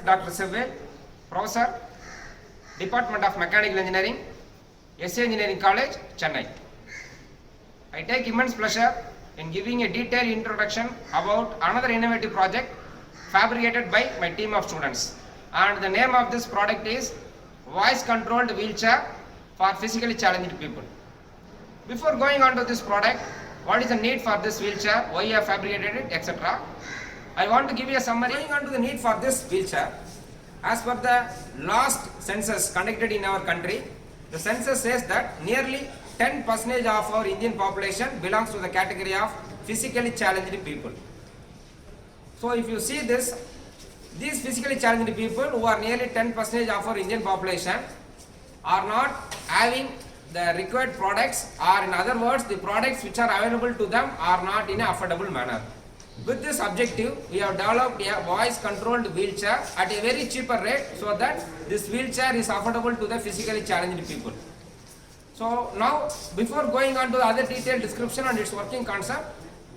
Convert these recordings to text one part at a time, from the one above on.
Dr. Seville, Professor, Department of Mechanical Engineering, SA Engineering College, Chennai. I take immense pleasure in giving a detailed introduction about another innovative project fabricated by my team of students. And the name of this product is Voice Controlled Wheelchair for Physically Challenged People. Before going on to this product, what is the need for this wheelchair, why you have fabricated it, etc. I want to give you a summary. Going on to the need for this wheelchair, as per the last census conducted in our country, the census says that nearly 10% of our Indian population belongs to the category of physically challenged people. So if you see this, these physically challenged people who are nearly 10% of our Indian population are not having the required products, or in other words, the products which are available to them are not in an affordable manner. With this objective, we have developed a voice controlled wheelchair at a very cheaper rate so that this wheelchair is affordable to the physically challenged people. So now, before going on to the other detailed description on its working concept,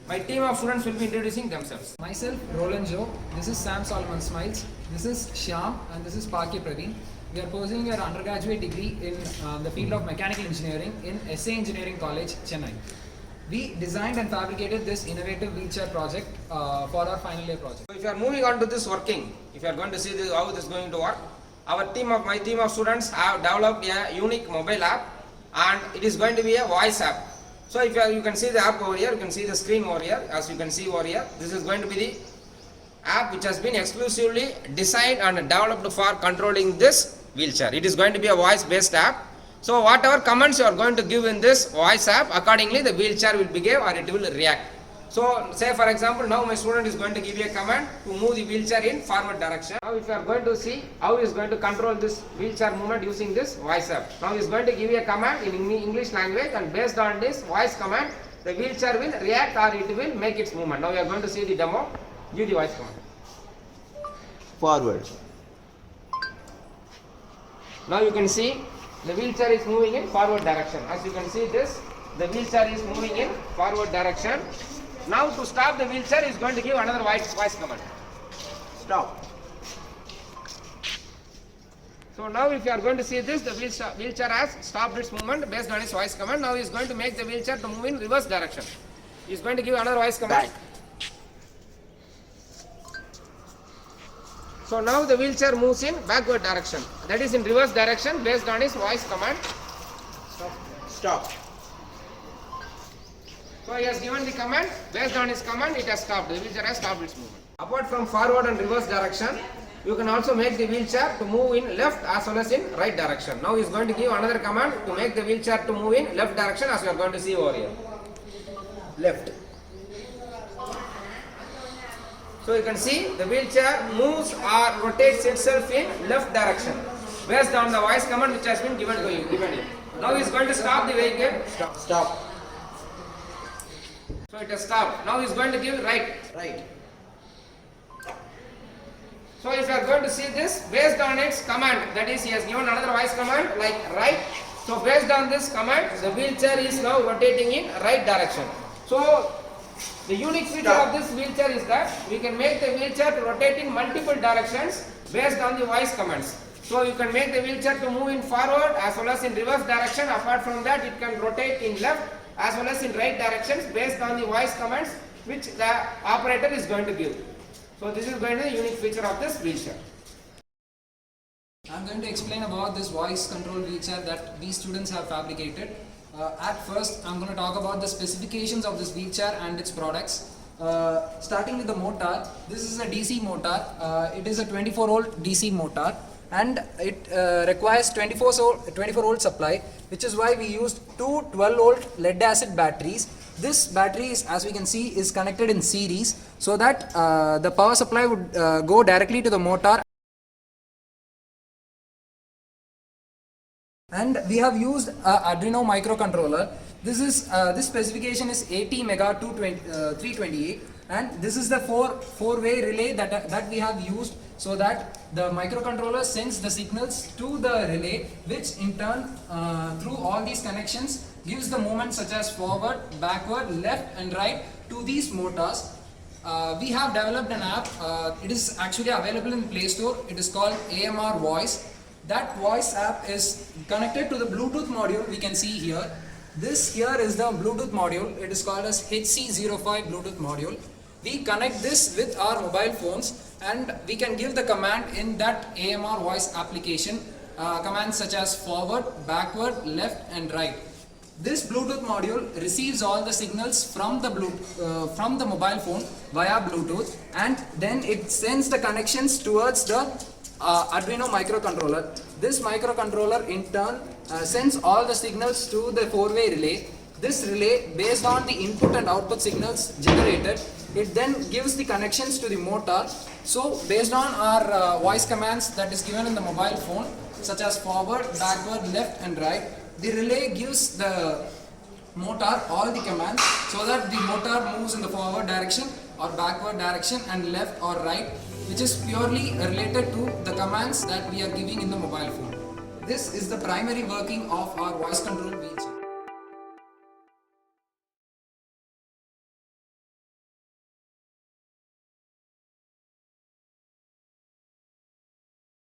my team of students will be introducing themselves. Myself, Roland Joe. This is Sam Solomon Smiles. This is Shyam, and this is Parky Praveen. We are pursuing our undergraduate degree in the field of mechanical engineering in SA Engineering College, Chennai. We designed and fabricated this innovative wheelchair project for our final year project. So if you are moving on to this working, if you are going to see how this is going to work, my team of students have developed a unique mobile app, and it is going to be a voice app. So if you can see the app over here, you can see the screen over here, as you can see over here. This is going to be the app which has been exclusively designed and developed for controlling this wheelchair. It is going to be a voice based app. So whatever commands you are going to give in this voice app, accordingly the wheelchair will behave or it will react. So say for example, now my student is going to give you a command to move the wheelchair in forward direction. Now if you are going to see how he is going to control this wheelchair movement using this voice app. Now he is going to give you a command in English language, and based on this voice command, the wheelchair will react or it will make its movement. Now we are going to see the demo. Give the voice command. Forward. Now you can see the wheelchair is moving in forward direction. As you can see this, the wheelchair is moving in forward direction. Now to stop the wheelchair is going to give another voice command. Stop. So now if you are going to see this, the wheelchair has stopped its movement based on its voice command. Now he is going to make the wheelchair to move in reverse direction. He is going to give another voice command. Back. So now the wheelchair moves in backward direction. That is in reverse direction based on his voice command. Stop. So he has given the command. Based on his command, it has stopped. The wheelchair has stopped its movement. Apart from forward and reverse direction, you can also make the wheelchair to move in left as well as in right direction. Now he is going to give another command to make the wheelchair to move in left direction, as you are going to see over here. Left. So you can see the wheelchair moves or rotates itself in left direction based on the voice command which has been given to you. Now he is going to stop the vehicle. Stop. So it has stopped. Now he is going to give right. Right. So if you are going to see this, based on its command, that is he has given another voice command like right. So based on this command, the wheelchair is now rotating in right direction. So the unique feature of this wheelchair is that we can make the wheelchair to rotate in multiple directions based on the voice commands. So you can make the wheelchair to move in forward as well as in reverse direction. Apart from that, it can rotate in left as well as in right directions based on the voice commands which the operator is going to give. So this is going to be the unique feature of this wheelchair. I am going to explain about this voice control wheelchair that these students have fabricated. At first, I am going to talk about the specifications of this wheelchair and its products. Starting with the motor, this is a DC motor. It is a 24 volt DC motor, and it requires 24 volt supply, which is why we used two 12 volt lead acid batteries. This battery is, as we can see, is connected in series so that the power supply would go directly to the motor. And we have used Arduino microcontroller. This specification is 80 mega 328, and this is the four-way relay that we have used, so that the microcontroller sends the signals to the relay, which in turn through all these connections gives the movement such as forward, backward, left and right to these motors. We have developed an app. It is actually available in Play Store. It is called AMR Voice. That voice app is connected to the Bluetooth module we can see here. This here is the Bluetooth module. It is called as HC05 Bluetooth module. We connect this with our mobile phones and we can give the command in that AMR voice application. Commands such as forward, backward, left and right. This Bluetooth module receives all the signals from the mobile phone via Bluetooth, and then it sends the connections towards the Arduino microcontroller. This microcontroller in turn sends all the signals to the four-way relay. This relay, based on the input and output signals generated, it then gives the connections to the motor. So based on our voice commands that is given in the mobile phone, such as forward, backward, left and right, the relay gives the motor all the commands so that the motor moves in the forward direction or backward direction and left or right, which is purely related to the commands that we are giving in the mobile phone. This is the primary working of our voice control wheelchair.